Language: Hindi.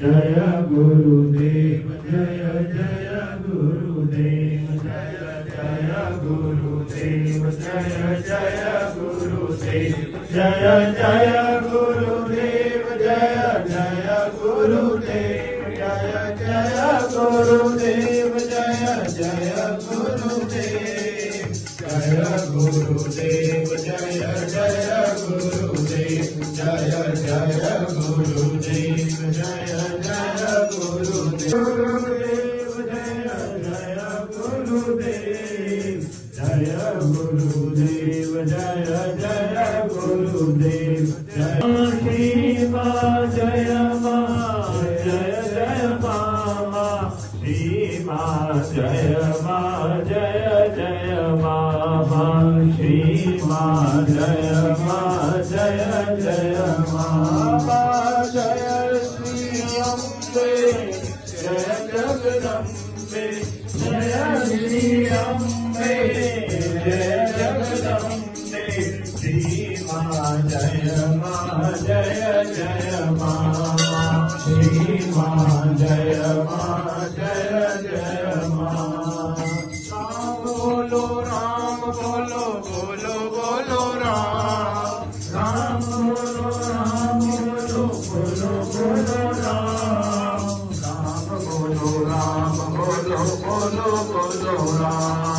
Jaya Gurudev, Jaya Jaya Gurudev. जय जय गुरुदेव जय जय गुरुदेव जय जय गुरुदेव जय जय गुरुदेव जय गुरुदेव जय जय गुरुदेव जय जय गुरुदेव जय जय गुरुदेव जय जय गुरुदेव जय गुरुदेव जय जय गुरुदेव जय श्री मां जय मां जय जय मां श्री मां जय मां जय जय मां श्री मां जय मां जय जय मां जय श्री अम्बे जय जगदम्बे जय श्री अम्बे जय जगदम्बे श्री मां जय जय मां श्री मां जय जय मां राम बोलो बोलो बोलो राम राम बोलो बोलो बोलो राम राम बोलो बोलो बोलो बोलो राम